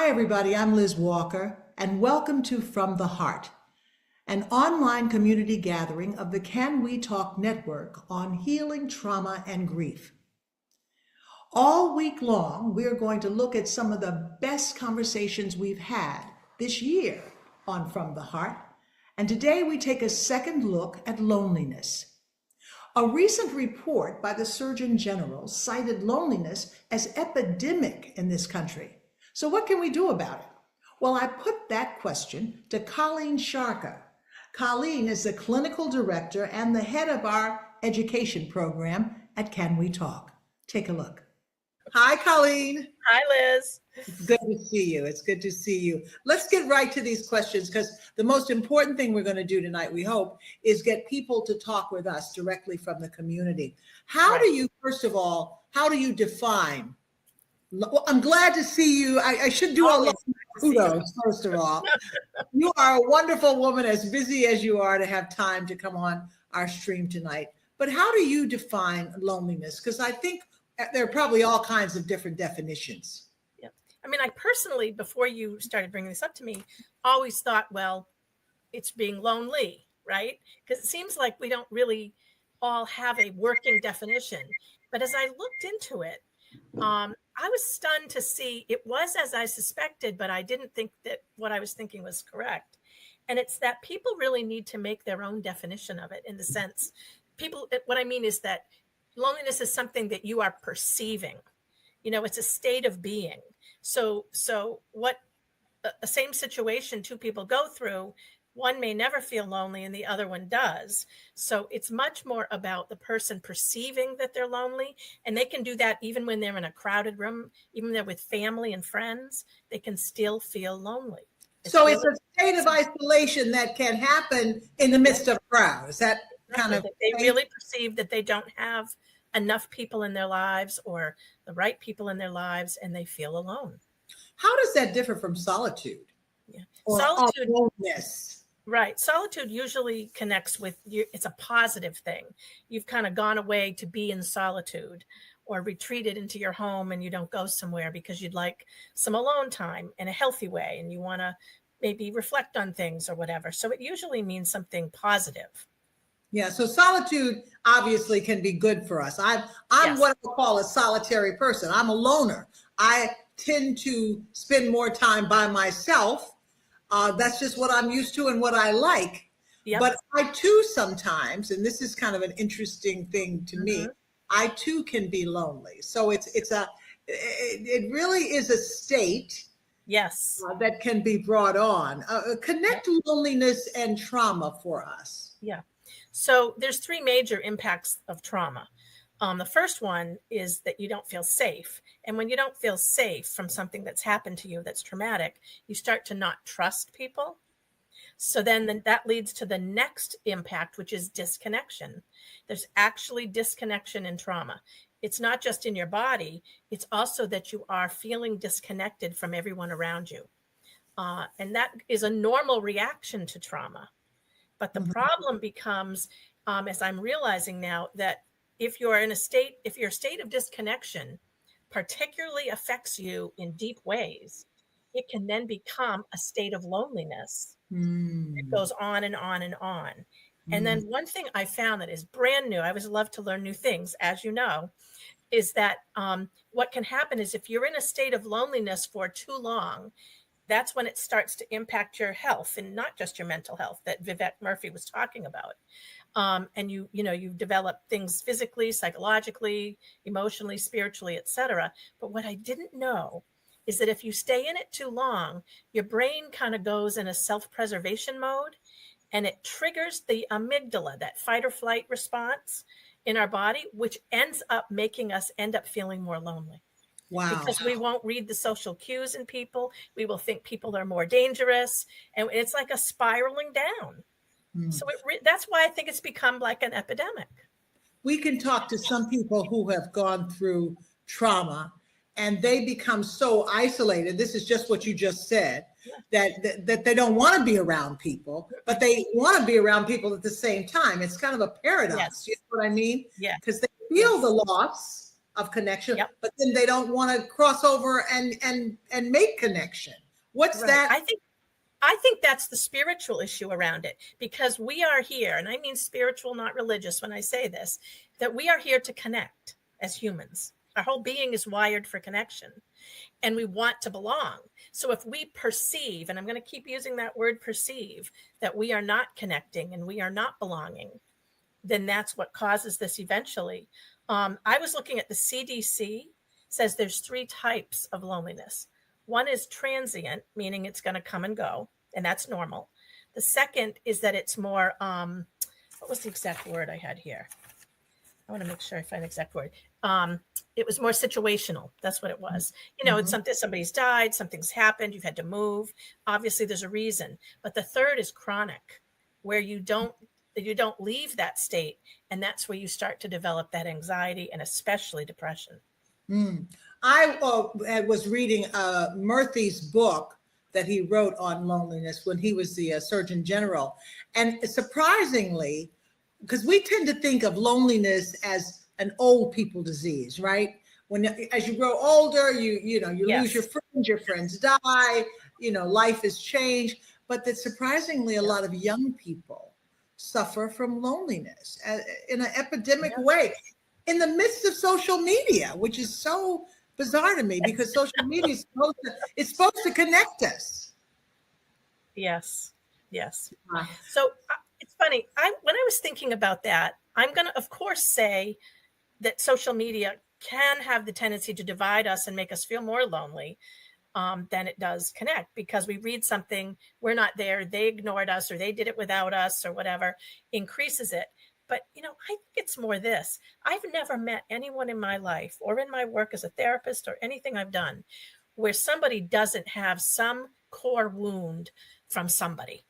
Hi, everybody. I'm Liz Walker, and welcome to From the Heart, an online community gathering of the Can We Talk network on healing trauma and grief. All week long, we're going to look at some of the best conversations we've had this year on From the Heart, and today we take a second look at loneliness. A recent report by the Surgeon General cited loneliness as epidemic in this country. So what can we do about it? Well, I put that question to Colleen Sharka. Colleen is the clinical director and the head of our education program at Can We Talk. Take a look. Hi, Colleen. Hi, Liz. It's good to see you. It's good to see you. Let's get right to these questions because the most important thing we're going to do tonight, we hope, is get people to talk with us directly from the community. How do you, first of all, how do you define? Well, I'm glad to see you. I should do a lot of kudos, first of all. You are a wonderful woman, as busy as you are, to have time to come on our stream tonight. But how do you define loneliness? Because I think there are probably all kinds of different definitions. Yeah. I mean, I personally, before you started bringing this up to me, always thought, well, it's being lonely, right? Because it seems like we don't really all have a working definition. But as I looked into it, I was stunned to see it was as I suspected, but I didn't think that what I was thinking was correct. And it's that people really need to make their own definition of it, in the sense, what I mean is that loneliness is something that you are perceiving. You know, it's a state of being. So what a same situation two people go through, one may never feel lonely and the other one does. So it's much more about the person perceiving that they're lonely. And they can do that even when they're in a crowded room, even when they're with family and friends, they can still feel lonely. It's a state of isolation that can happen in the midst of crowds. That kind of they really perceive that they don't have enough people in their lives or the right people in their lives, and they feel alone. How does that differ from solitude? Yeah. Or solitude. Aloneness? Right. Solitude usually connects with you. It's a positive thing. You've kind of gone away to be in solitude or retreated into your home, and you don't go somewhere because you'd like some alone time in a healthy way. And you want to maybe reflect on things or whatever. So it usually means something positive. Yeah. So solitude obviously can be good for us. I'm Yes. what I call a solitary person. I'm a loner. I tend to spend more time by myself. That's just what I'm used to and what I like. Yep. But I too sometimes, and this is kind of an interesting thing to me, I too can be lonely. So it really is a state. Yes. That can be brought on. Connect loneliness and trauma for us. Yeah. So there's three major impacts of trauma. The first one is that you don't feel safe. And when you don't feel safe from something that's happened to you that's traumatic, you start to not trust people. So then that leads to the next impact, which is disconnection. There's actually disconnection in trauma. It's not just in your body. It's also that you are feeling disconnected from everyone around you. And that is a normal reaction to trauma. But the problem becomes, as I'm realizing now, that if your state of disconnection particularly affects you in deep ways, it can then become a state of loneliness. It goes on and on and on. And then one thing I found that is brand new, I always love to learn new things, as you know, is that what can happen is if you're in a state of loneliness for too long, that's when it starts to impact your health, and not just your mental health that Vivek Murphy was talking about. And you develop things physically, psychologically, emotionally, spiritually, etc. But what I didn't know is that if you stay in it too long, your brain kind of goes in a self-preservation mode, and it triggers the amygdala, that fight or flight response in our body, which ends up making us end up feeling more lonely. Wow. Because we won't read the social cues in people. We will think people are more dangerous. And it's like a spiraling down. So that's why I think it's become like an epidemic. We can talk to some people who have gone through trauma and they become so isolated. This is just what you just said, that they don't want to be around people, but they want to be around people at the same time. It's kind of a paradox. Yes. You know what I mean? Yeah. Because they feel the loss, of connection, Yep. but then they don't want to cross over and make connection. What's Right. that? I think that's the spiritual issue around it, because we are here, and I mean spiritual, not religious when I say this, that we are here to connect as humans. Our whole being is wired for connection, and we want to belong. So if we perceive, and I'm going to keep using that word perceive, that we are not connecting and we are not belonging, then that's what causes this eventually. I was looking at the CDC, says there's 3 types of loneliness. One is transient, meaning it's going to come and go, and that's normal. The second is that it's more, what was the exact word I had here? I want to make sure I find the exact word. It was more situational. That's what it was. It's something, somebody's died, something's happened, you've had to move. Obviously, there's a reason. But the third is chronic, where you don't leave that state, and that's where you start to develop that anxiety and especially depression. I was reading Murthy's book that he wrote on loneliness when he was the Surgeon General, and surprisingly, because we tend to think of loneliness as an old people disease, right? As you grow older, you Yes. lose your friends die, life has changed, but that surprisingly a lot of young people suffer from loneliness in an epidemic way in the midst of social media, which is so bizarre to me, because social media is supposed to connect us. Yes. So it's funny. When I was thinking about that, I'm going to, of course, say that social media can have the tendency to divide us and make us feel more lonely than it does connect, because we read something, we're not there, they ignored us, or they did it without us, or whatever, increases it. But, I think it's more this. I've never met anyone in my life or in my work as a therapist or anything I've done where somebody doesn't have some core wound from somebody.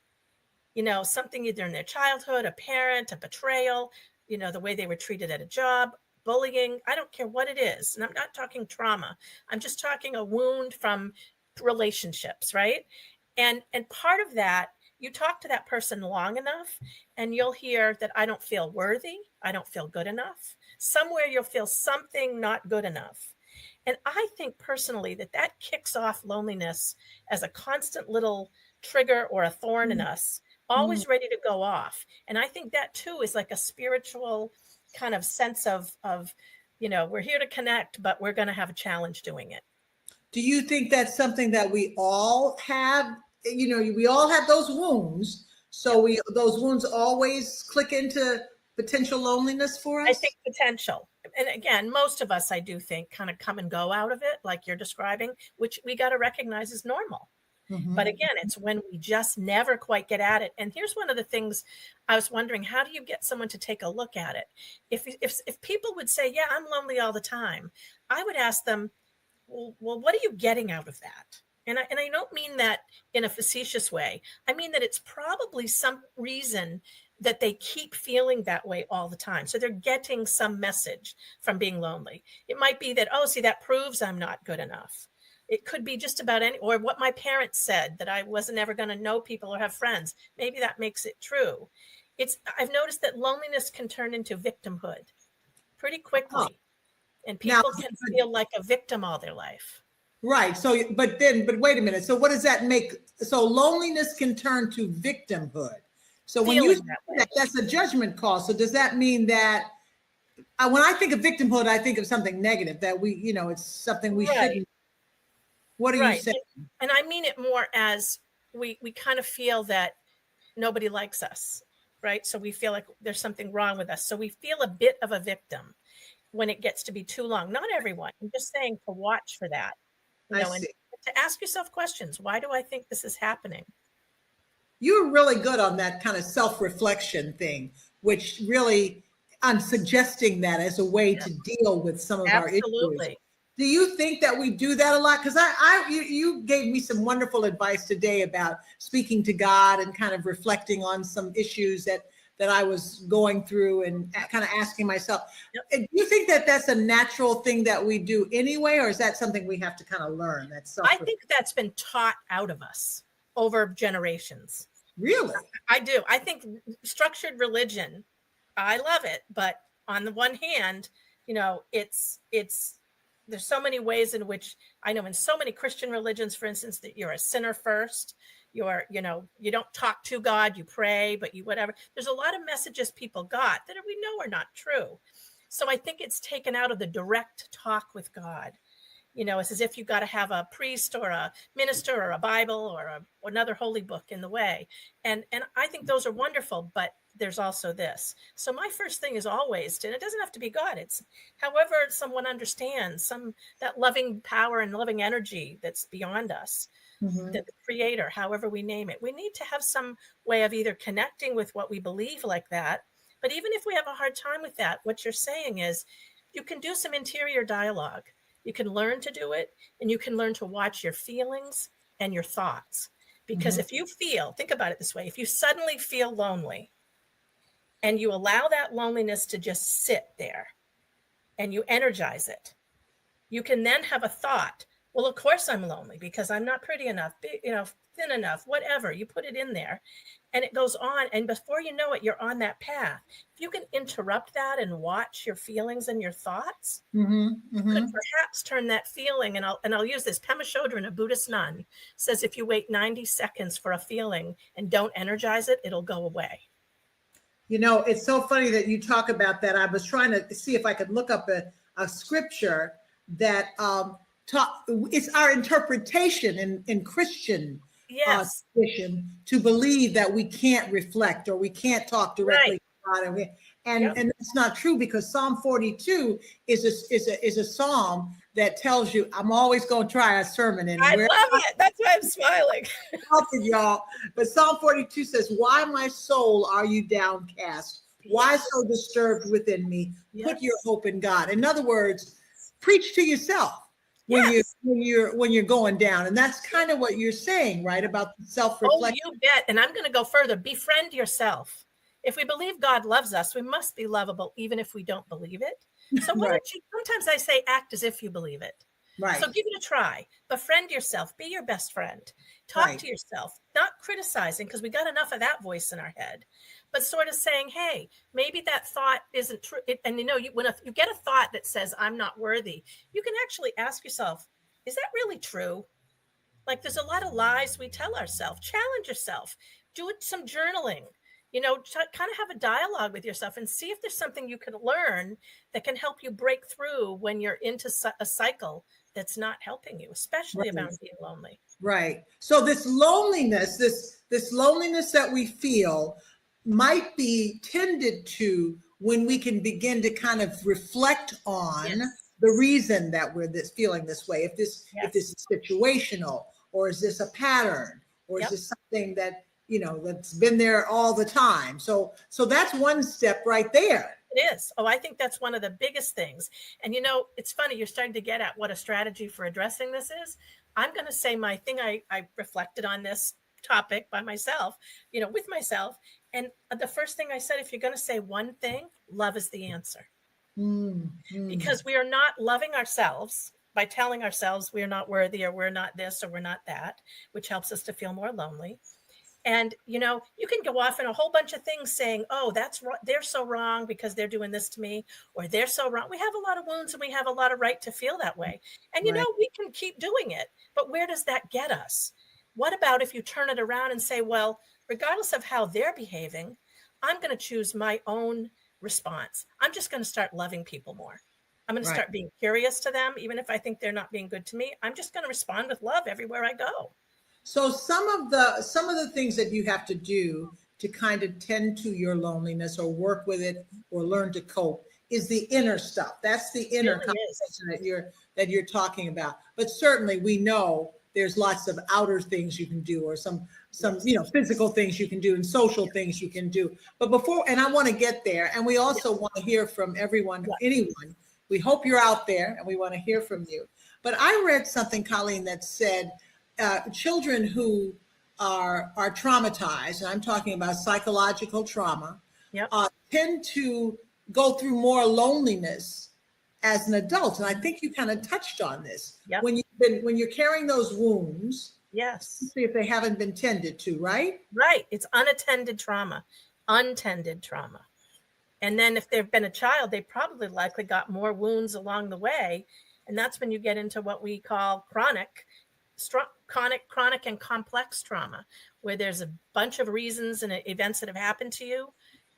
Something either in their childhood, a parent, a betrayal, the way they were treated at a job, bullying. I don't care what it is. And I'm not talking trauma. I'm just talking a wound from relationships, right? And part of that, you talk to that person long enough and you'll hear that I don't feel worthy. I don't feel good enough. Somewhere you'll feel something not good enough. And I think personally that kicks off loneliness as a constant little trigger or a thorn in us, always ready to go off. And I think that too is like a spiritual kind of sense of we're here to connect, but we're going to have a challenge doing it. Do you think that's something that we all have? We all have those wounds. So those wounds always click into potential loneliness for us? I think potential. And again, most of us, I do think, kind of come and go out of it, like you're describing, which we got to recognize is normal. But again, it's when we just never quite get at it. And here's one of the things I was wondering, how do you get someone to take a look at it? If people would say, yeah, I'm lonely all the time, I would ask them, well, what are you getting out of that? And I don't mean that in a facetious way. I mean that it's probably some reason that they keep feeling that way all the time. So they're getting some message from being lonely. It might be that, oh, see, that proves I'm not good enough. It could be just about or what my parents said, that I wasn't ever going to know people or have friends. Maybe that makes it true. I've noticed that loneliness can turn into victimhood pretty quickly. And people can feel like a victim all their life. Right. So, but wait a minute. So what does that make? So loneliness can turn to victimhood. So when you say that's a judgment call. So does that mean that when I think of victimhood, I think of something negative, that it's something we shouldn't. What are you saying? And I mean it more as we kind of feel that nobody likes us, right? So we feel like there's something wrong with us. So we feel a bit of a victim when it gets to be too long. Not everyone. I'm just saying to watch for that. And to ask yourself questions. Why do I think this is happening? You're really good on that kind of self-reflection thing, which really, I'm suggesting that as a way to deal with some of our issues. Do you think that we do that a lot? Because you gave me some wonderful advice today about speaking to God and kind of reflecting on some issues that I was going through and kind of asking myself. Do you think that that's a natural thing that we do anyway, or is that something we have to kind of learn? I think that's been taught out of us over generations. Really? I do. I think structured religion, I love it. But on the one hand, there's so many ways in which I know in so many Christian religions, for instance, that you're a sinner first. You don't talk to God, you pray, but you whatever. There's a lot of messages people got that we know are not true. So I think it's taken out of the direct talk with God. It's as if you got to have a priest or a minister or a Bible or another holy book in the way. And I think those are wonderful, but there's also this. So my first thing is always, and it doesn't have to be God. It's however someone understands that loving power and loving energy that's beyond us, the creator, however we name it. We need to have some way of either connecting with what we believe like that. But even if we have a hard time with that, what you're saying is you can do some interior dialogue. You can learn to do it, and you can learn to watch your feelings and your thoughts. Because if you think about it this way, if you suddenly feel lonely and you allow that loneliness to just sit there and you energize it, you can then have a thought, well, of course I'm lonely because I'm not pretty enough, thin enough, whatever. You put it in there and it goes on. And before you know it, you're on that path. If you can interrupt that and watch your feelings and your thoughts, you could perhaps turn that feeling. And I'll use this. Pema Chodron, a Buddhist nun, says if you wait 90 seconds for a feeling and don't energize it, it'll go away. It's so funny that you talk about that. I was trying to see if I could look up a scripture that it's our interpretation in Christian tradition to believe that we can't reflect or we can't talk directly to God, and that's not true, because Psalm 42 is a psalm that tells you, I'm always going to try a sermon in. I love it. That's why I'm smiling. Y'all. But Psalm 42 says, why, my soul, are you downcast? Why so disturbed within me? Put your hope in God. In other words, preach to yourself when you're going down. And that's kind of what you're saying, right? About self-reflection. Oh, you bet. And I'm going to go further. Befriend yourself. If we believe God loves us, we must be lovable, even if we don't believe it. So why don't you, sometimes I say, act as if you believe it. Right. So give it a try. Befriend yourself. Be your best friend. Talk to yourself, not criticizing, because we got enough of that voice in our head, but sort of saying, hey, maybe that thought isn't true. And when you get a thought that says, I'm not worthy, you can actually ask yourself, is that really true? Like, there's a lot of lies we tell ourselves. Challenge yourself. Do some journaling. Kind of have a dialogue with yourself and see if there's something you can learn that can help you break through when you're into a cycle that's not helping you, especially about being lonely. Right. So this loneliness, this loneliness that we feel might be tended to when we can begin to kind of reflect on the reason that we're feeling this way. If this is situational, or is this a pattern, or is this something that that's been there all the time. So that's one step right there. It is. Oh, I think that's one of the biggest things. And it's funny, you're starting to get at what a strategy for addressing this is. I'm going to say my thing. I reflected on this topic by myself, with myself. And the first thing I said, if you're going to say one thing, love is the answer. Because we are not loving ourselves by telling ourselves we're not worthy, or we're not this, or we're not that, which helps us to feel more lonely. And, you can go off in a whole bunch of things saying, oh, that's they're so wrong because they're doing this to me, or they're so wrong. We have a lot of wounds and we have a lot of right to feel that way. And, we can keep doing it. But where does that get us? What about if you turn it around and say, well, regardless of how they're behaving, I'm going to choose my own response. I'm just going to start loving people more. I'm going to start being curious to them. Even if I think they're not being good to me, I'm just going to respond with love everywhere I go. So some of the things that you have to do to kind of tend to your loneliness or work with it or learn to cope is the inner stuff. That's the inner conversation that you're talking about. But certainly we know there's lots of outer things you can do, or some physical things you can do, and social things you can do. But and I want to get there, and we also want to hear from anyone. We hope you're out there, and we want to hear from you. But I read something, Colleen, that said children who are traumatized, and I'm talking about psychological trauma, tend to go through more loneliness as an adult. And I think you kind of touched on this. When you're carrying those wounds, see if they haven't been tended to, right? Right. It's unattended trauma, untended trauma. And then if they've been a child, they probably likely got more wounds along the way. And that's when you get into what we call chronic and complex trauma, where there's a bunch of reasons and events that have happened to you,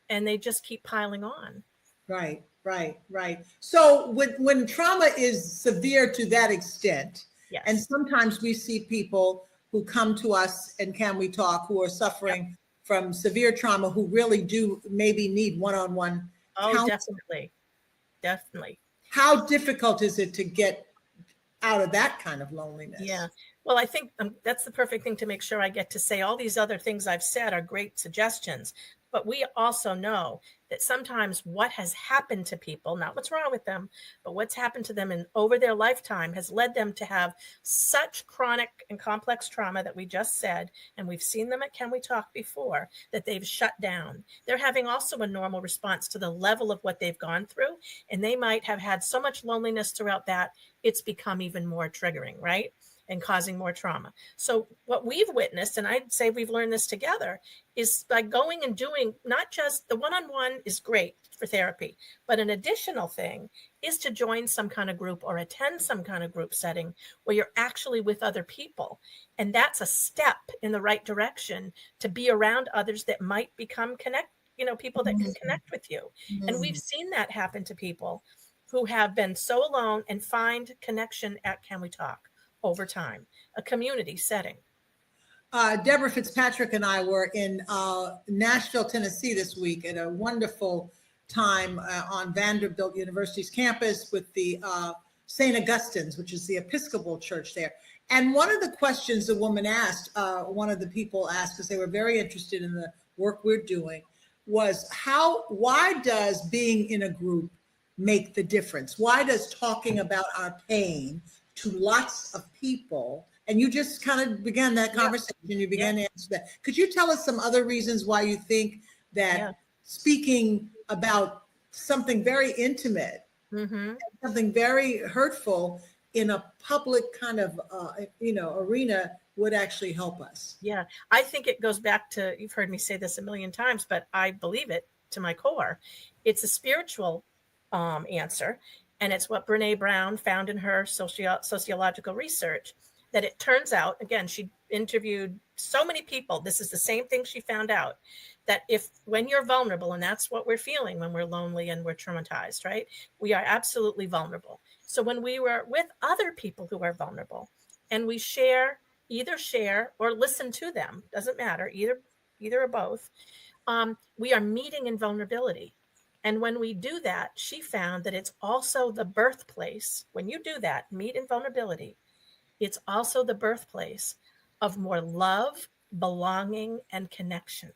and they just keep piling on. Right, right, right. So when trauma is severe to that extent, Yes. and sometimes we see people who come to us and Can We Talk who are suffering from severe trauma, who really do maybe need one-on-one counseling. Definitely. How difficult is it to get out of that kind of loneliness? Yeah. Well, I think that's the perfect thing to make sure I get to say. All these other things I've said are great suggestions, but we also know that sometimes what has happened to people, not what's wrong with them, but what's happened to them over their lifetime has led them to have such chronic and complex trauma that we just said, and we've seen them at Can We Talk before, that they've shut down. They're having also a normal response to the level of what they've gone through, and they might have had so much loneliness throughout that, it's become even more triggering, right? And causing more trauma. So what we've witnessed, and I'd say we've learned this together, is by going and doing, not just the one-on-one is great for therapy, but an additional thing is to join some kind of group or attend some kind of group setting where you're actually with other people. And that's a step in the right direction to be around others that might become people that can connect with you. And we've seen that happen to people who have been so alone and find connection at Can We Talk over time, a community setting. Deborah Fitzpatrick and I were in Nashville, Tennessee this week at a wonderful time on Vanderbilt University's campus with the St. Augustine's, which is the Episcopal church there. And one of the questions the woman asked, one of the people asked, because they were very interested in the work we're doing, was why does being in a group make the difference? Why does talking about our pain to lots of people, and you just kind of began that conversation, you began to answer that. Could you tell us some other reasons why you think that speaking about something very intimate, something very hurtful in a public kind of arena would actually help us? Yeah, I think it goes back to, you've heard me say this a million times, but I believe it to my core. It's a spiritual answer. And it's what Brene Brown found in her sociological research, that it turns out, again, she interviewed so many people. This is the same thing she found out, that when you're vulnerable, and that's what we're feeling when we're lonely and we're traumatized, right? We are absolutely vulnerable. So when we were with other people who are vulnerable and we either share or listen to them, doesn't matter, either or both, we are meeting in vulnerability. And when we do that, she found that it's also the birthplace. When you do that, meet in vulnerability, it's also the birthplace of more love, belonging, and connection.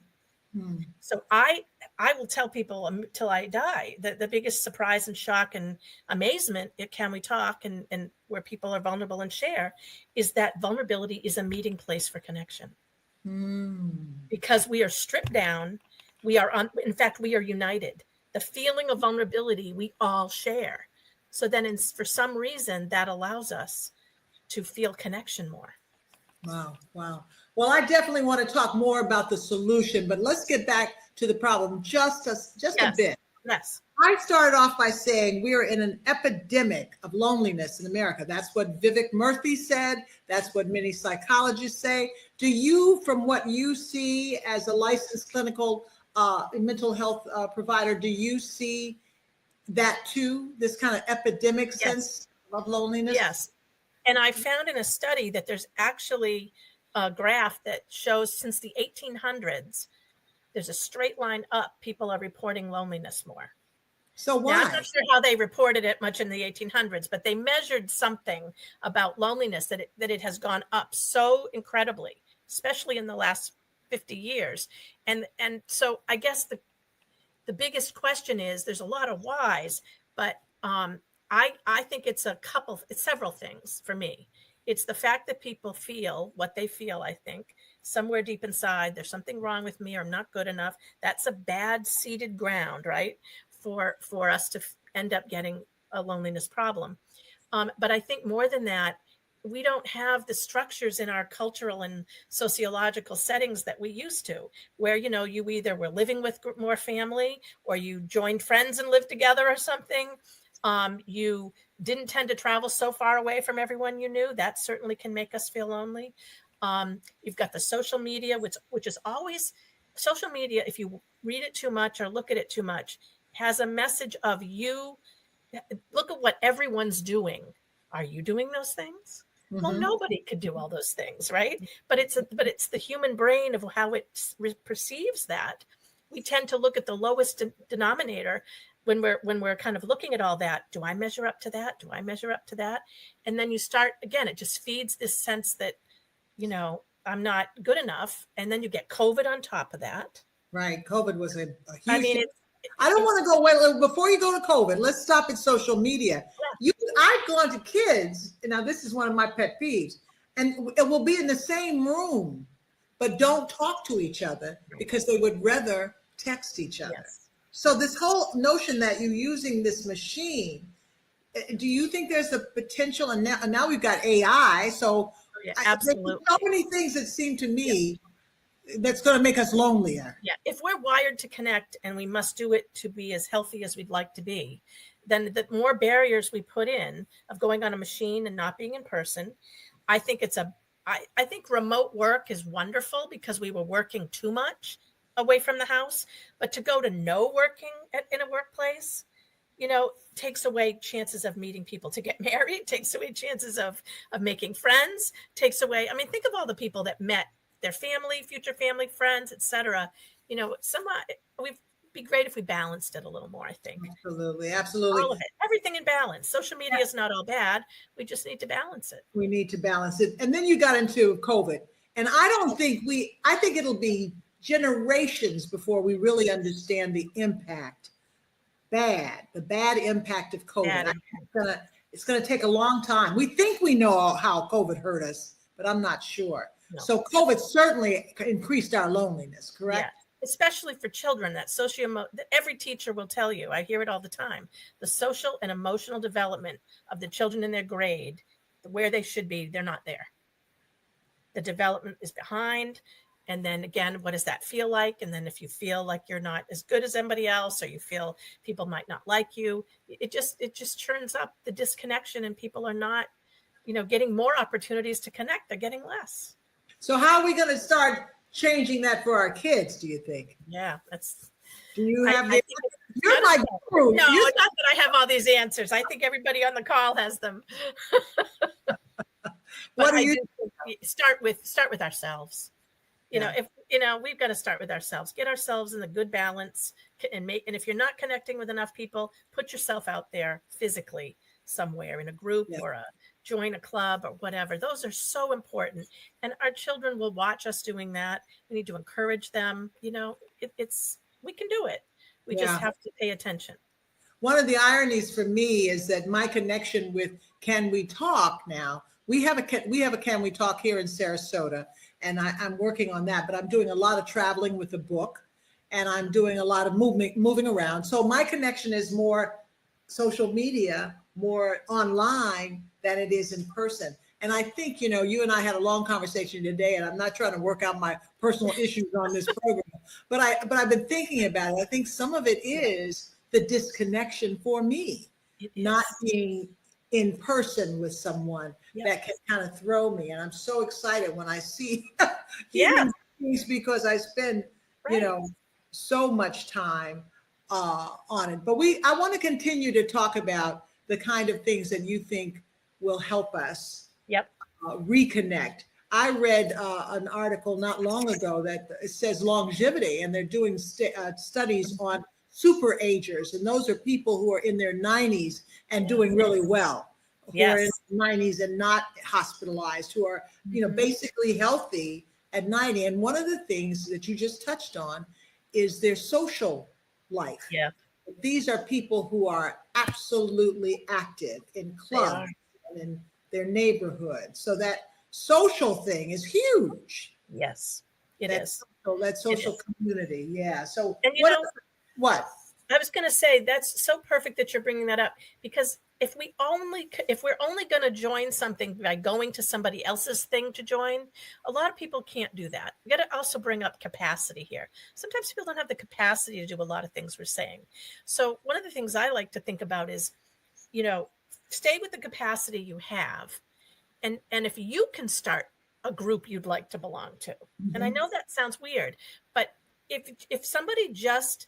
So I will tell people till I die that the biggest surprise and shock and amazement at Can We Talk and where people are vulnerable and share is that vulnerability is a meeting place for connection. Because we are stripped down. In fact, we are united. The feeling of vulnerability we all share. So then for some reason that allows us to feel connection more. Wow. Well, I definitely want to talk more about the solution, but let's get back to the problem just a bit. Yes. I started off by saying we are in an epidemic of loneliness in America. That's what Vivek Murthy said. That's what many psychologists say. Do you, from what you see as a licensed clinical mental health provider, do you see that too, this kind of epidemic sense of loneliness? Yes. And I found in a study that there's actually a graph that shows since the 1800s, there's a straight line up. People are reporting loneliness more. So why? Now, I'm not sure how they reported it much in the 1800s, but they measured something about loneliness that it has gone up so incredibly, especially in the last 50 years. And so I guess the biggest question is, there's a lot of whys, but I think it's several things for me. It's the fact that people feel what they feel, I think. Somewhere deep inside, there's something wrong with me, or I'm not good enough. That's a bad seeded ground, right? For us to end up getting a loneliness problem. But I think more than that, we don't have the structures in our cultural and sociological settings that we used to, where, you know, you either were living with more family or you joined friends and lived together or something. You didn't tend to travel so far away from everyone you knew. That certainly can make us feel lonely. You've got the social media, which is always social media. If you read it too much or look at it too much, has a message of you. Look at what everyone's doing. Are you doing those things? Well, nobody could do all those things, right? But it's the human brain of how it perceives that. We tend to look at the lowest denominator when we're kind of looking at all that. Do I measure up to that? Do I measure up to that? And then you start again. It just feeds this sense that, you know, I'm not good enough, and then you get COVID on top of that. Right, COVID was a huge. I mean, I don't want to go well before you go to COVID. Let's stop at social media. I've gone to kids, and now this is one of my pet peeves, and it will be in the same room, but don't talk to each other because they would rather text each other. Yes. So this whole notion that you're using this machine, do you think there's a potential? And now we've got AI, so absolutely, there's so many things that seem to me. That's going to make us lonelier. Yeah. If we're wired to connect and we must do it to be as healthy as we'd like to be, then the more barriers we put in of going on a machine and not being in person, I think I think remote work is wonderful because we were working too much away from the house, but to go to no working in a workplace, you know, takes away chances of meeting people to get married, takes away chances of making friends, takes away, I mean, think of all the people that met their family, future family, friends, etc. You know, we'd be great if we balanced it a little more, I think. Absolutely. All of it, everything in balance. Social media is not all bad. We just need to balance it. We need to balance it. And then you got into COVID. And I think it'll be generations before we really understand the impact, the bad impact of COVID. It's going to take a long time. We think we know how COVID hurt us, but I'm not sure. No. So COVID certainly increased our loneliness, correct? Yeah, especially for children. That every teacher will tell you, I hear it all the time, the social and emotional development of the children in their grade, where they should be, they're not there. The development is behind. And then again, what does that feel like? And then if you feel like you're not as good as anybody else, or you feel people might not like you, it just churns up the disconnection, and people are not, you know, getting more opportunities to connect. They're getting less. So how are we going to start changing that for our kids, do you think? Yeah, do you have you're my guru. No, not that I have all these answers. I think everybody on the call has them. What do you start with ourselves? You know, we've got to start with ourselves, get ourselves in the good balance, and if you're not connecting with enough people, put yourself out there physically somewhere in a group or join a club or whatever. Those are so important. And our children will watch us doing that. We need to encourage them. You know, we can do it. We just have to pay attention. One of the ironies for me is that my connection with Can We Talk now, we have a Can We Talk here in Sarasota, and I'm working on that, but I'm doing a lot of traveling with the book, and I'm doing a lot of moving around. So my connection is more social media, more online than it is in person. And I think, you know, you and I had a long conversation today, and I'm not trying to work out my personal issues on this program, but I've been thinking about it. I think some of it is the disconnection for me, not being in person with someone that can kind of throw me. And I'm so excited when I see human beings, because I spend, you know, so much time on it. But I want to continue to talk about the kind of things that you think will help us reconnect. I read an article not long ago that it says longevity, and they're doing studies on super agers, and those are people who are in their 90s and doing really well, who are in their 90s and not hospitalized, who are, you know, basically healthy at 90. And one of the things that you just touched on is their social life. Yeah. These are people who are absolutely active in clubs and in their neighborhood. So that social thing is huge. Yes, it is. So that social community. Yeah. So and what? I was going to say, that's so perfect that you're bringing that up, because if we're only going to join something by going to somebody else's thing to join, a lot of people can't do that. You got to also bring up capacity here. Sometimes people don't have the capacity to do a lot of things we're saying. So one of the things I like to think about is, stay with the capacity you have. And if you can start a group you'd like to belong to, and I know that sounds weird, but if somebody just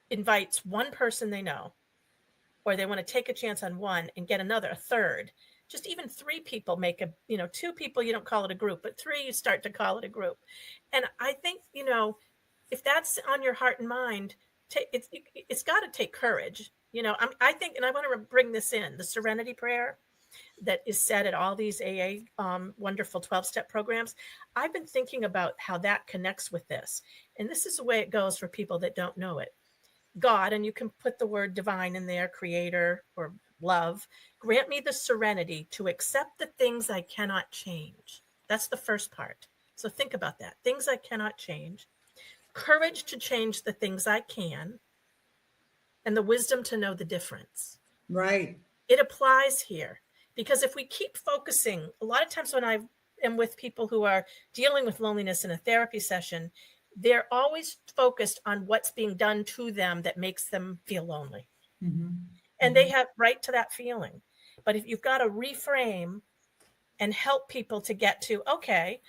invites one person they know, or they want to take a chance on one and get a third, just even 3 people make 2 people, you don't call it a group, but 3, you start to call it a group. And I think, if that's on your heart and mind, it's got to take courage. I think, and I want to bring this in, the serenity prayer that is said at all these AA wonderful 12-step programs. I've been thinking about how that connects with this. And this is the way it goes for people that don't know it. God, and you can put the word divine in there, creator or love, grant me the serenity to accept the things I cannot change. That's the first part. So think about that. Things I cannot change, courage to change the things I can, and the wisdom to know the difference. Right. It applies here, because if we keep focusing, a lot of times when I am with people who are dealing with loneliness in a therapy session, they're always focused on what's being done to them that makes them feel lonely. And they have right to that feeling. But if you've got to reframe and help people to get to, okay,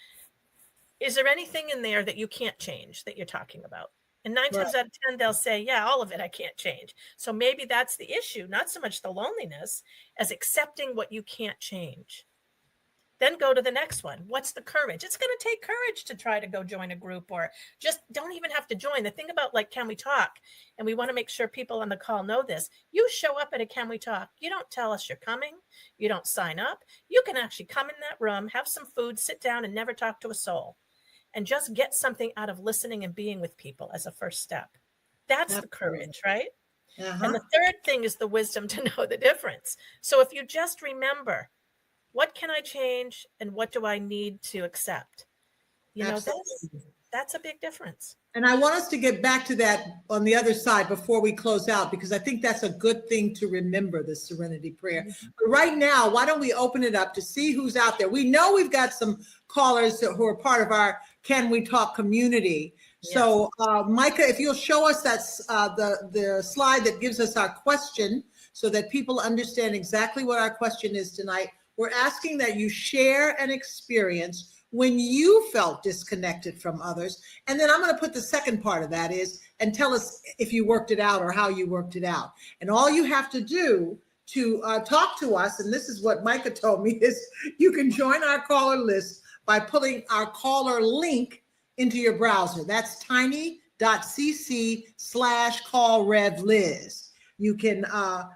is there anything in there that you can't change that you're talking about? And 9 times out of 10, they'll say, yeah, all of it I can't change. So maybe that's the issue, not so much the loneliness as accepting what you can't change. Then go to the next one. What's the courage? It's going to take courage to try to go join a group, or just don't even have to join. The thing about Can We Talk, and we want to make sure people on the call know this, you show up at a Can We Talk. You don't tell us you're coming. You don't sign up. You can actually come in that room, have some food, sit down, and never talk to a soul, and just get something out of listening and being with people as a first step. That's the courage, right? And the third thing is the wisdom to know the difference. So if you just remember, what can I change and what do I need to accept? That's a big difference. And I want us to get back to that on the other side before we close out, because I think that's a good thing to remember, the serenity prayer. But right now, why don't we open it up to see who's out there? We know we've got some callers who are part of our Can We Talk community. Yes. So Micah, if you'll show us that's the slide that gives us our question so that people understand exactly what our question is tonight. We're asking that you share an experience when you felt disconnected from others. And then I'm going to put the second part of that is, and tell us if you worked it out or how you worked it out. And all you have to do to talk to us, and this is what Micah told me, is you can join our caller list by putting our caller link into your browser. That's tiny.cc/callrevliz. You can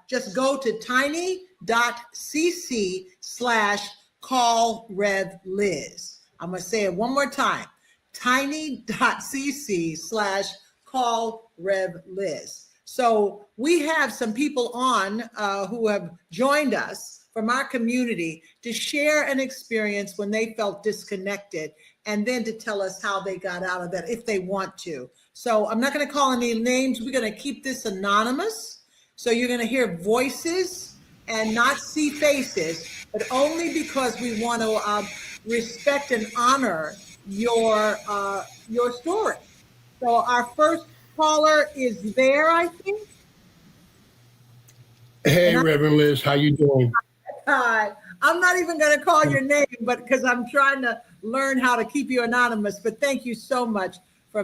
just go to tiny.cc/callrevliz. I'm going to say it one more time, tiny.cc/callrevliz. So we have some people on who have joined us from our community to share an experience when they felt disconnected, and then to tell us how they got out of that if they want to. So I'm not going to call any names. We're going to keep this anonymous. So you're going to hear voices and not see faces, but only because we want to respect and honor your story. So our first caller is there, I think. Hey, Reverend Liz, how you doing? Hi. I'm not even going to call your name, but because I'm trying to learn how to keep you anonymous. But thank you so much for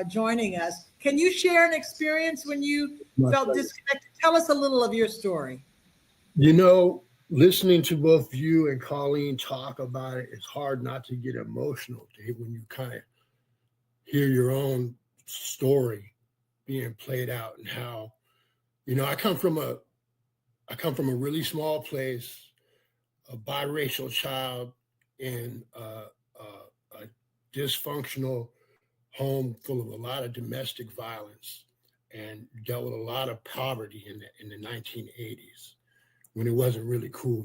joining us. Can you share an experience when you felt disconnected? Tell us a little of your story. Listening to both you and Colleen talk about it, it's hard not to get emotional when you kind of hear your own story being played out, and how, I come from a really small place, a biracial child in a dysfunctional home full of a lot of domestic violence, and dealt with a lot of poverty in the 1980s, when it wasn't really cool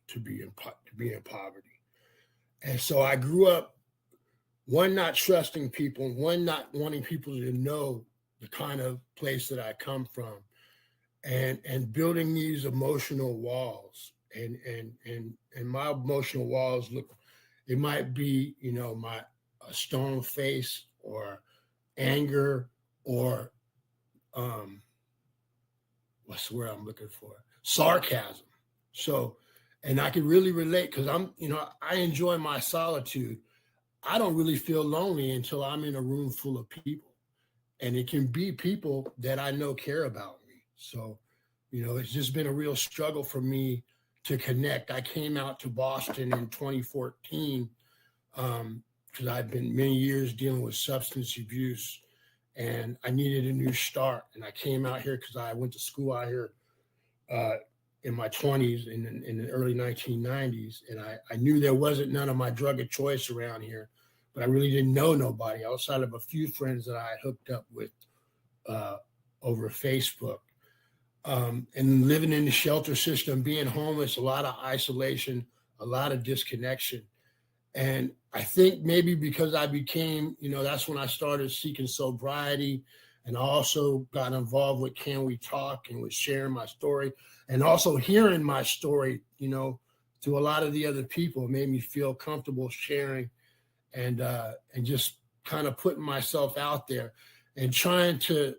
to be in poverty. And so I grew up, one, not trusting people, and one, not wanting people to know the kind of place that I come from. and building these emotional walls. And my emotional walls look, it might be, you know, a stone face or anger or what's the word I'm looking for? Sarcasm. So, and I can really relate because I enjoy my solitude. I don't really feel lonely until I'm in a room full of people. And it can be people that I know care about me. So, it's just been a real struggle for me to connect. I came out to Boston in 2014 because I'd been many years dealing with substance abuse and I needed a new start. And I came out here because I went to school out here in my 20s in the early 1990s. And I knew there wasn't none of my drug of choice around here, but I really didn't know nobody outside of a few friends that I had hooked up with over Facebook. And living in the shelter system, being homeless, a lot of isolation, a lot of disconnection. And I think maybe because I became, that's when I started seeking sobriety. And I also got involved with Can We Talk and was sharing my story and also hearing my story, to a lot of the other people. It made me feel comfortable sharing and just kind of putting myself out there and trying to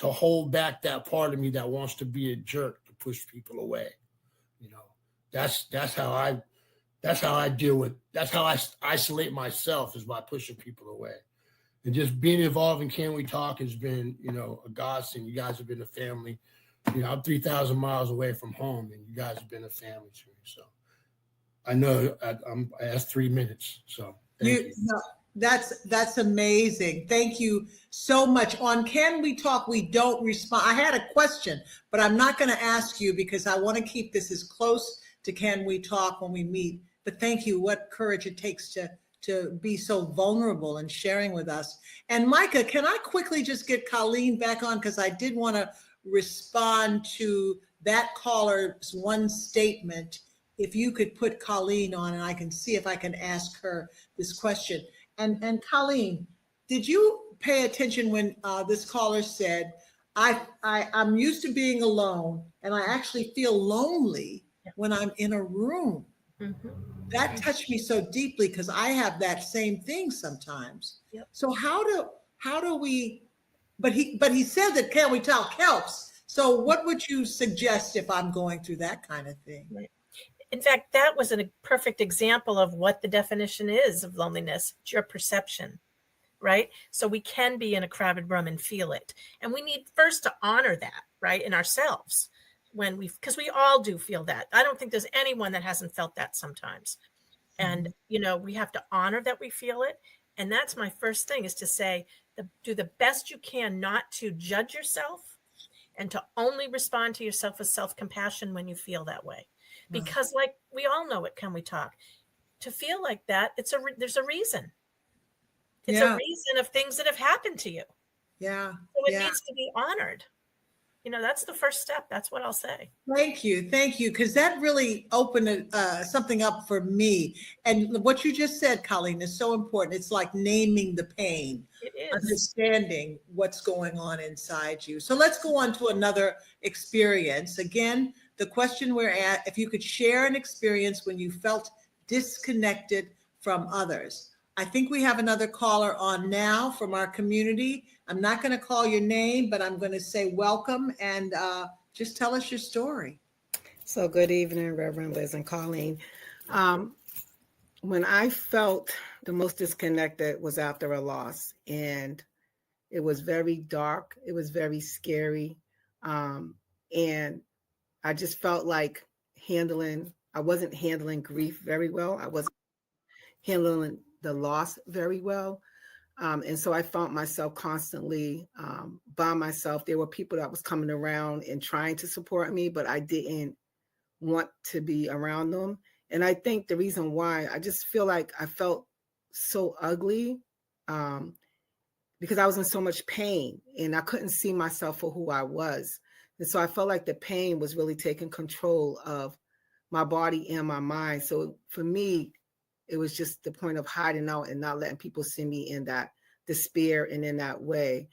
hold back that part of me that wants to be a jerk, to push people away. That's how I deal with, that's how I isolate myself, is by pushing people away. And just being involved in Can We Talk has been, a godsend. You guys have been a family. I'm 3,000 miles away from home, and you guys have been a family to me. So I know I asked 3 minutes. So thank you. No, that's amazing. Thank you so much. On Can We Talk, we don't respond. I had a question, but I'm not going to ask you because I want to keep this as close to Can We Talk when we meet. But thank you. What courage it takes to be so vulnerable and sharing with us. And Micah, can I quickly just get Colleen back on? Because I did want to respond to that caller's one statement. If you could put Colleen on, and I can see if I can ask her this question. And Colleen, did you pay attention when this caller said, I'm used to being alone, and I actually feel lonely when I'm in a room? Mm-hmm. That touched me so deeply because I have that same thing sometimes. Yep. So how do we, but he said that Can We Talk helps. So what would you suggest if I'm going through that kind of thing? Right. In fact, that was a perfect example of what the definition is of loneliness. It's your perception, right? So we can be in a crowded room and feel it. And we need first to honor that, right, in ourselves. Because we all do feel that. I don't think there's anyone that hasn't felt that sometimes. And, we have to honor that we feel it. And that's my first thing, is to say, do the best you can not to judge yourself and to only respond to yourself with self-compassion when you feel that way. Because like we all know it, Can We Talk? To feel like that, there's a reason. It's a reason of things that have happened to you. Yeah. So it needs to be honored. That's the first step. That's what I'll say. Thank you. Because that really opened something up for me. And what you just said, Colleen, is so important. It's like naming the pain. It is. Understanding what's going on inside you. So let's go on to another experience. Again, the question we're at, if you could share an experience when you felt disconnected from others. I think we have another caller on now from our community. I'm not going to call your name, but I'm going to say welcome and just tell us your story. So good evening, Reverend Liz and Colleen. When I felt the most disconnected was after a loss, and it was very dark. It was very scary. And I just felt like I wasn't handling grief very well. I wasn't handling the loss very well. And so I found myself constantly by myself. There were people that was coming around and trying to support me, but I didn't want to be around them. And I think the reason why, I just feel like I felt so ugly because I was in so much pain and I couldn't see myself for who I was. And so I felt like the pain was really taking control of my body and my mind. So for me, it was just the point of hiding out and not letting people see me in that despair and in that way.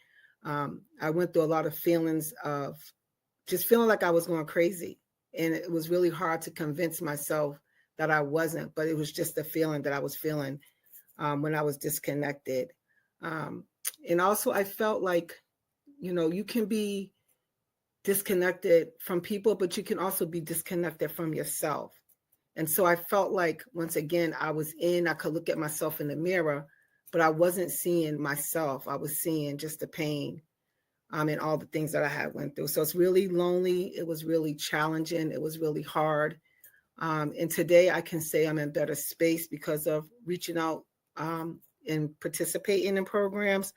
I went through a lot of feelings of just feeling like I was going crazy. And it was really hard to convince myself that I wasn't, but it was just the feeling that I was feeling when I was disconnected. And also I felt like, you can be disconnected from people, but you can also be disconnected from yourself. And so I felt like, once again, I could look at myself in the mirror, but I wasn't seeing myself. I was seeing just the pain and all the things that I had went through. So it's really lonely. It was really challenging. It was really hard. And today I can say I'm in better space because of reaching out and participating in programs.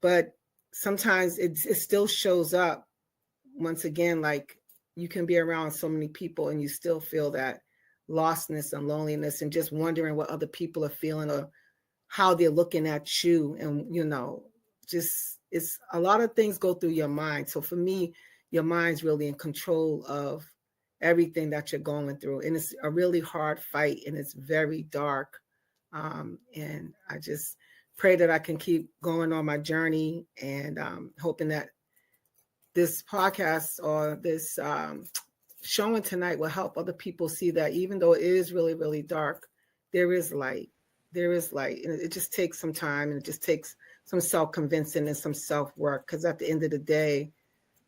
But sometimes it still shows up. Once again, like, you can be around so many people and you still feel that lostness and loneliness and just wondering what other people are feeling or how they're looking at you. And, just it's a lot of things go through your mind. So for me, your mind's really in control of everything that you're going through. And it's a really hard fight and it's very dark. And I just pray that I can keep going on my journey and hoping that this podcast or this showing tonight will help other people see that even though it is really, really dark, there is light. There is light. And it just takes some time, and it just takes some self-convincing and some self-work, because at the end of the day,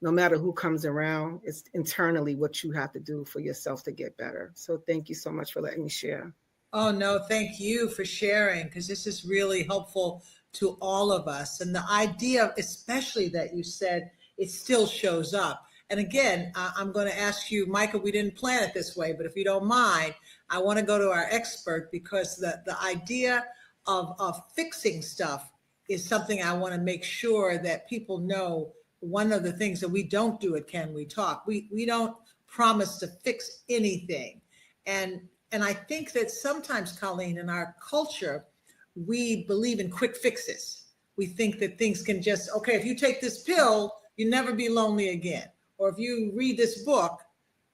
no matter who comes around, it's internally what you have to do for yourself to get better. So thank you so much for letting me share. Oh, no, thank you for sharing, because this is really helpful to all of us. And the idea, especially that you said it still shows up. And again, I'm going to ask you, Michael, we didn't plan it this way, but if you don't mind, I want to go to our expert, because the idea of fixing stuff is something I want to make sure that people know. One of the things that we don't do at Can We Talk, we don't promise to fix anything. And I think that sometimes, Colleen, in our culture, we believe in quick fixes. We think that things can just, okay, if you take this pill, you never be lonely again. Or if you read this book,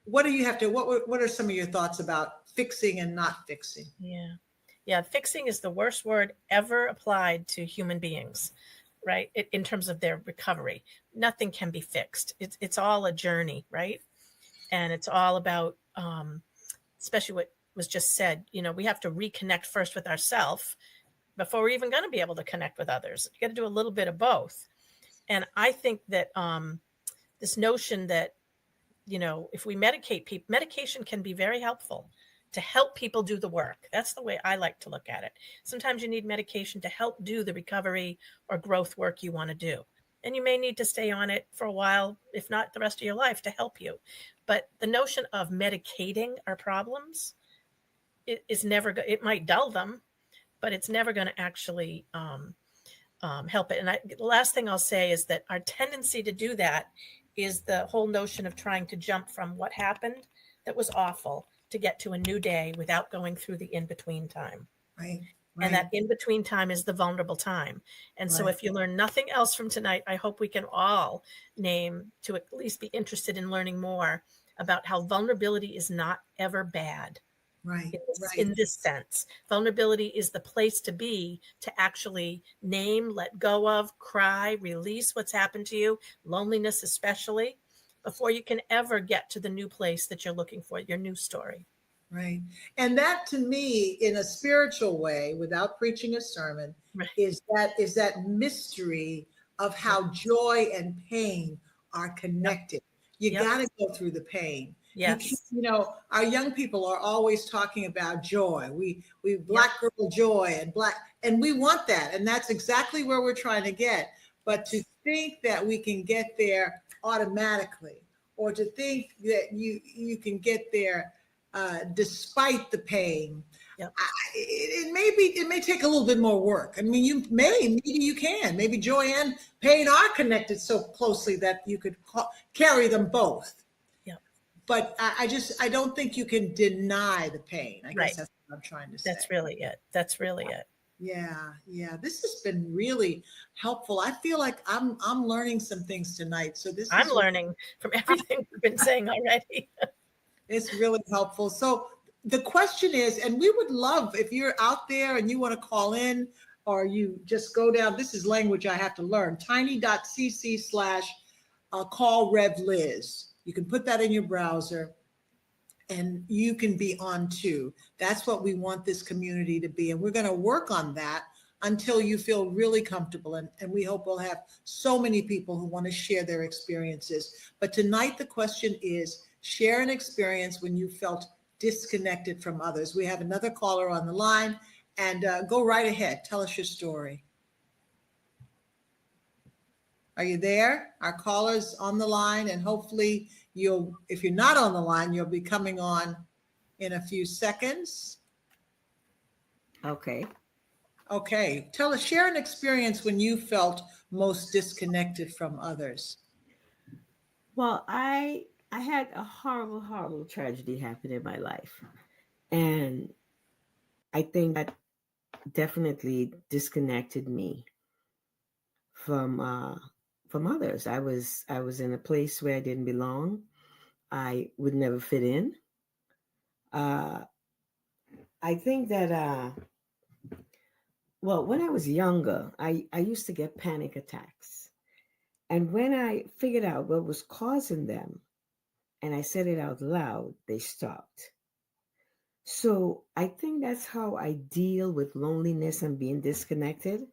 what are some of your thoughts about fixing and not fixing? Yeah. Fixing is the worst word ever applied to human beings, right? In terms of their recovery. Nothing can be fixed. It's all a journey, right? And it's all about, especially what was just said, we have to reconnect first with ourselves before we're even going to be able to connect with others. You got to do a little bit of both. And I think that this notion that, if we medicate people, medication can be very helpful to help people do the work. That's the way I like to look at it. Sometimes you need medication to help do the recovery or growth work you want to do. And you may need to stay on it for a while, if not the rest of your life, to help you. But the notion of medicating our problems is never good. It might dull them, but it's never going to actually help it. And the last thing I'll say is that our tendency to do that is the whole notion of trying to jump from what happened that was awful to get to a new day without going through the in-between time. Right. And that in-between time is the vulnerable time. And so if you learn nothing else from tonight, I hope we can all name, to at least be interested in learning more about how vulnerability is not ever bad. Right. In this sense, vulnerability is the place to be, to actually name, let go of, cry, release what's happened to you, loneliness especially, before you can ever get to the new place that you're looking for, your new story. Right. And that, to me, in a spiritual way, without preaching a sermon, is that mystery of how joy and pain are connected. You got to go through the pain. Yes. Our young people are always talking about joy. We black girl joy and we want that. And that's exactly where we're trying to get. But to think that we can get there automatically, or to think that you can get there despite the pain, it may take a little bit more work. I mean, maybe you can. Maybe joy and pain are connected so closely that you could carry them both. But I don't think you can deny the pain. I guess that's what I'm trying to say. That's really it. Yeah. This has been really helpful. I feel like I'm learning some things tonight. So I'm learning from everything we've been saying already. It's really helpful. So the question is, and we would love if you're out there and you want to call in, or you just go down. This is language I have to learn. tiny.cc/call Rev Liz. You can put that in your browser and you can be on too. That's what we want this community to be. And we're going to work on that until you feel really comfortable. And we hope we'll have so many people who want to share their experiences. But tonight, the question is share an experience when you felt disconnected from others. We have another caller on the line, and go right ahead. Tell us your story. Are you there? Our caller's on the line, and hopefully if you're not on the line, you'll be coming on in a few seconds. Okay. Okay. Share an experience when you felt most disconnected from others. Well, I had a horrible tragedy happen in my life. And I think that definitely disconnected me from others. I was in a place where I didn't belong. I would never fit in. I think that well, when I was younger, I used to get panic attacks. And when I figured out what was causing them and I said it out loud, they stopped. So I think that's how I deal with loneliness and being disconnected,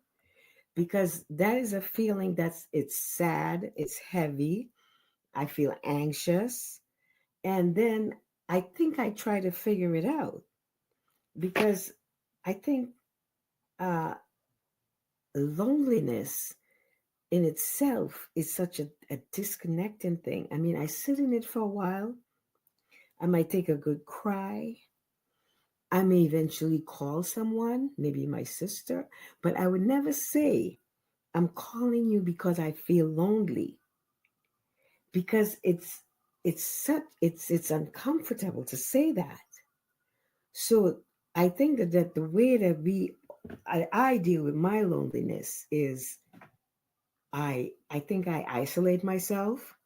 because that is a feeling it's sad, it's heavy. I feel anxious. And then I think I try to figure it out, because I think loneliness in itself is such a disconnecting thing. I mean, I sit in it for a while. I might take a good cry. I may eventually call someone, maybe my sister, but I would never say, I'm calling you because I feel lonely. Because it's uncomfortable to say that. So I think that the way that I deal with my loneliness is I think I isolate myself.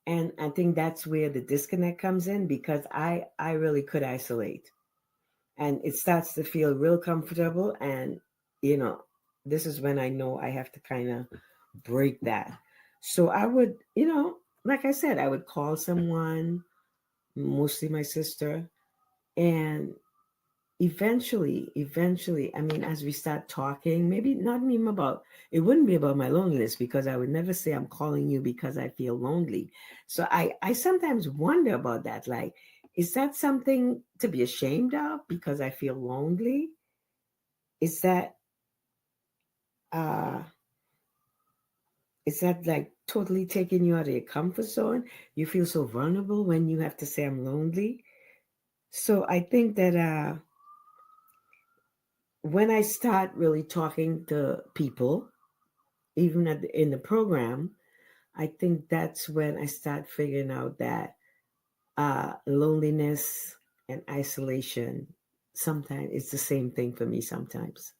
And I think that's where the disconnect comes in, because I really could isolate. And it starts to feel real comfortable. And, this is when I know I have to kind of break that. So I would, like I said, I would call someone, mostly my sister. And eventually, I mean, as we start talking, maybe not even it wouldn't be about my loneliness, because I would never say I'm calling you because I feel lonely. So I sometimes wonder about that. Like, is that something to be ashamed of because I feel lonely? Is that like totally taking you out of your comfort zone? You feel so vulnerable when you have to say I'm lonely. So I think that when I start really talking to people, even in the program, I think that's when I start figuring out that loneliness and isolation, sometimes it's the same thing for me sometimes.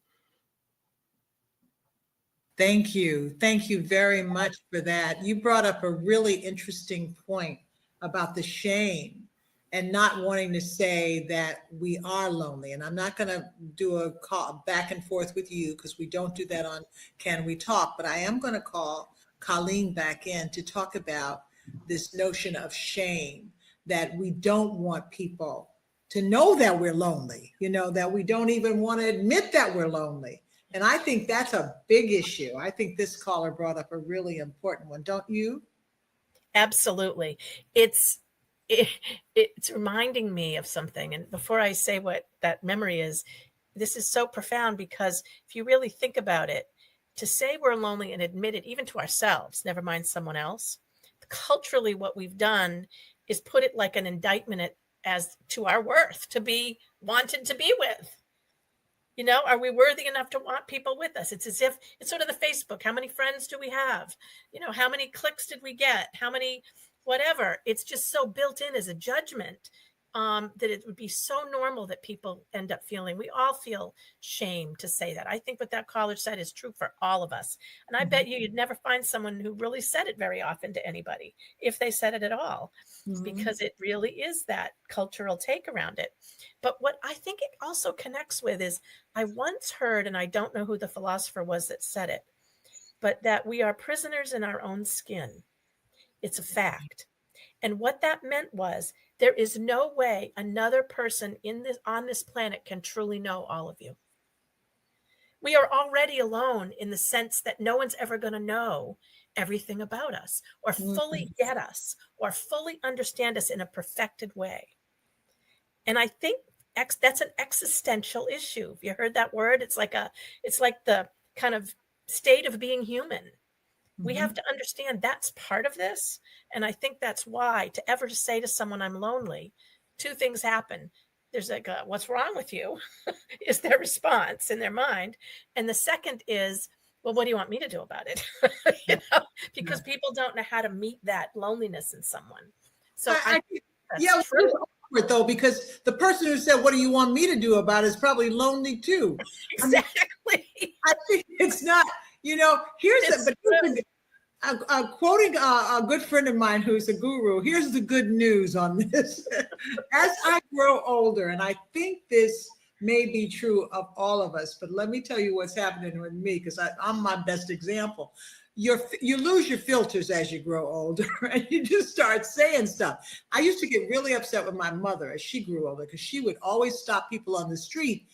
Thank you. Thank you very much for that. You brought up a really interesting point about the shame and not wanting to say that we are lonely. And I'm not going to do a call back and forth with you, because we don't do that on Can We Talk, but I am going to call Colleen back in to talk about this notion of shame, that we don't want people to know that we're lonely, that we don't even want to admit that we're lonely. And I think that's a big issue. I think this caller brought up a really important one, don't you? Absolutely. It's reminding me of something. And before I say what that memory is, this is so profound, because if you really think about it, to say we're lonely and admit it, even to ourselves, never mind someone else, culturally, what we've done is put it like an indictment as to our worth, to be wanted to be with. Are we worthy enough to want people with us? It's as if it's sort of the Facebook. How many friends do we have? How many clicks did we get? How many, whatever. It's just so built in as a judgment that it would be so normal that people end up feeling, we all feel shame to say that. I think what that caller said is true for all of us. And I bet you'd never find someone who really said it very often to anybody, if they said it at all, because it really is that cultural take around it. But what I think it also connects with is, I once heard, and I don't know who the philosopher was that said it, but that we are prisoners in our own skin. It's a fact. And what that meant was there is no way another person on this planet can truly know all of you. We are already alone in the sense that no one's ever going to know everything about us or fully get us or fully understand us in a perfected way. And I think that's an existential issue. Have you heard that word? It's like the kind of state of being human. We have to understand that's part of this. And I think that's why to ever say to someone, I'm lonely, two things happen. There's like, what's wrong with you? Is their response in their mind. And the second is, well, what do you want me to do about it? Because people don't know how to meet that loneliness in someone. So I think that's true. Awkward though, because the person who said, what do you want me to do about it is probably lonely too. Exactly. I think it's not, quoting a good friend of mine who's a guru, here's the good news on this. As I grow older, and I think this may be true of all of us, but let me tell you what's happening with me, because I'm my best example. You lose your filters as you grow older, and you just start saying stuff. I used to get really upset with my mother as she grew older, because she would always stop people on the street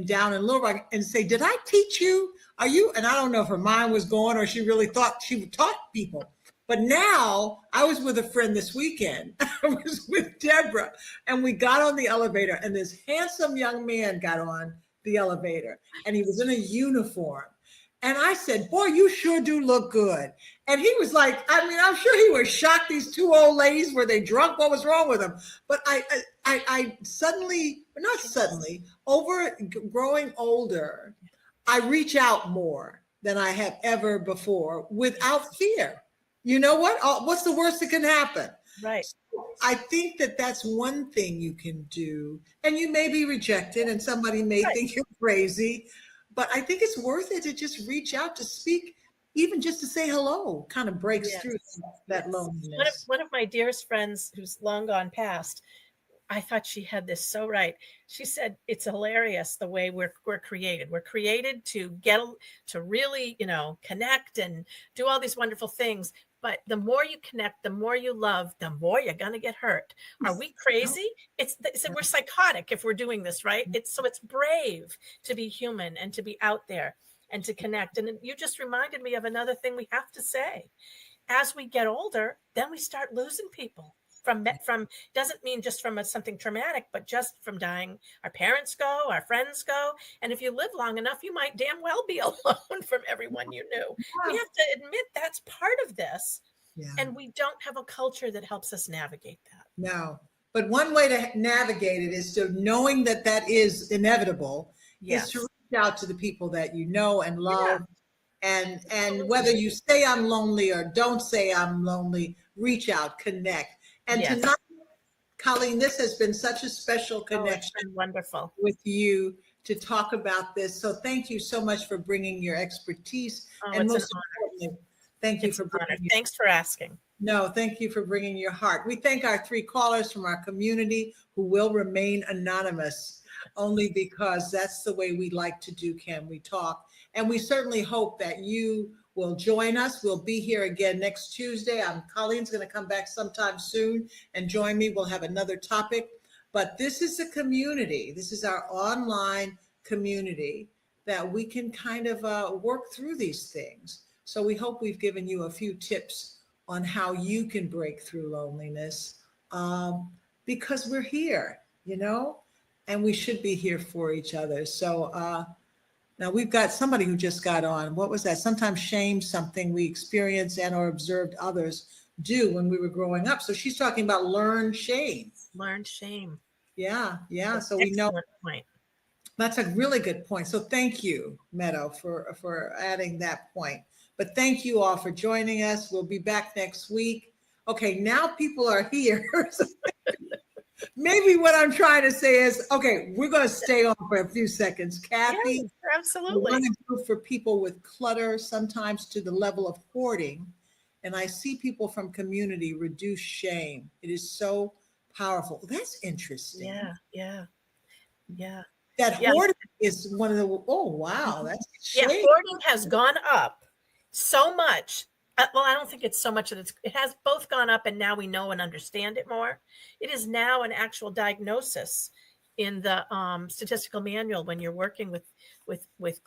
down in Little Rock and say, did I teach you? Are you? And I don't know if her mind was going or she really thought she would talk to people. But now I was with a friend this weekend. I was with Deborah, and we got on the elevator, and this handsome young man got on the elevator, and he was in a uniform. And I said, boy, you sure do look good. And he was like, I'm sure he was shocked. These two old ladies, were they drunk? What was wrong with them? But I suddenly, not suddenly, over growing older, I reach out more than I have ever before without fear. You know what? What's the worst that can happen? Right. So I think that that's one thing you can do. And you may be rejected and somebody may think you're crazy. But I think it's worth it to just reach out to speak, even just to say hello, kind of breaks through that loneliness. One of my dearest friends, who's long gone past, I thought she had this so right. She said, it's hilarious the way we're created. We're created to really, connect and do all these wonderful things. But the more you connect, the more you love, the more you're going to get hurt. Are we crazy? We're psychotic if we're doing this, right? It's brave to be human and to be out there and to connect. And you just reminded me of another thing we have to say. As we get older, then we start losing people. From doesn't mean just from something traumatic, but just from dying. Our parents go, our friends go. And if you live long enough, you might damn well be alone from everyone you knew. We have to admit that's part of this. Yeah. And we don't have a culture that helps us navigate that. No, but one way to navigate it is to knowing that is inevitable, is to reach out to the people that you know and love. Yeah. And whether you say I'm lonely or don't say I'm lonely, reach out, connect. And tonight, Colleen, this has been such a special connection. Wonderful with you to talk about this. So thank you so much for bringing your expertise. And most importantly, thank you for bringing. Thanks for asking. No, thank you for bringing your heart. We thank our three callers from our community who will remain anonymous, only because that's the way we like to do Can We Talk. And we certainly hope that you will join us. We'll be here again next Tuesday. Colleen's going to come back sometime soon and join me. We'll have another topic. But this is a community. This is our online community that we can kind of work through these things. So we hope we've given you a few tips on how you can break through loneliness, because we're here, and we should be here for each other. So now we've got somebody who just got on. What was that? Sometimes shame, something we experienced and or observed others do when we were growing up. So she's talking about learned shame. Learned shame. Yeah. That's so we know. Point. That's a really good point. So thank you, Meadow, for adding that point. But thank you all for joining us. We'll be back next week. Okay, now people are here. Maybe what I'm trying to say is, okay, we're going to stay on for a few seconds. Kathy, yes, absolutely. I want to go for people with clutter, sometimes to the level of hoarding. And I see people from community reduce shame. It is so powerful. That's interesting. Yeah. That hoarding is one of the, oh, wow. That's shame. Hoarding has gone up so much Well, I don't think it's so much that it has both gone up and now we know and understand it more. It is now an actual diagnosis in the statistical manual when you're working with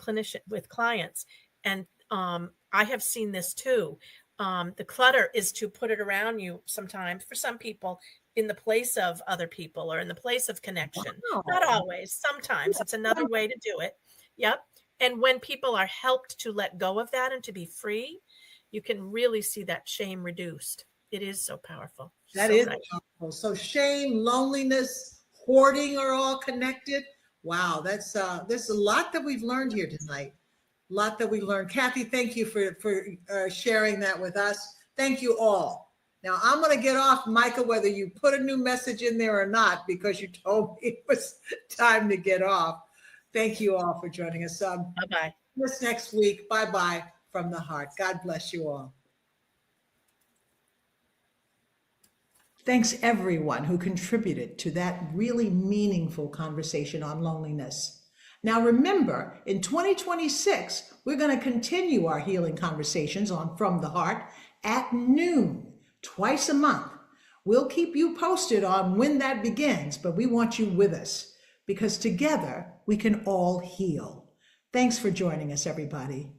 clients. And I have seen this too. The clutter is to put it around you sometimes for some people in the place of other people or in the place of connection. Wow. Not always. Sometimes it's another way to do it. Yep. And when people are helped to let go of that and to be free, you can really see that shame reduced. It is so powerful. That so is nice. powerful. So shame, loneliness, hoarding are all connected. Wow, there's a lot that we've learned here tonight. A lot that we learned. Kathy, thank you for sharing that with us. Thank you all. Now I'm going to get off, Micah, whether you put a new message in there or not, because you told me it was time to get off. Thank you all for joining us. Bye-bye. This next week. Bye-bye from the heart. God bless you all. Thanks everyone who contributed to that really meaningful conversation on loneliness. Now remember, in 2026, we're going to continue our healing conversations on From the Heart at noon, twice a month. We'll keep you posted on when that begins, but we want you with us because together we can all heal. Thanks for joining us, everybody.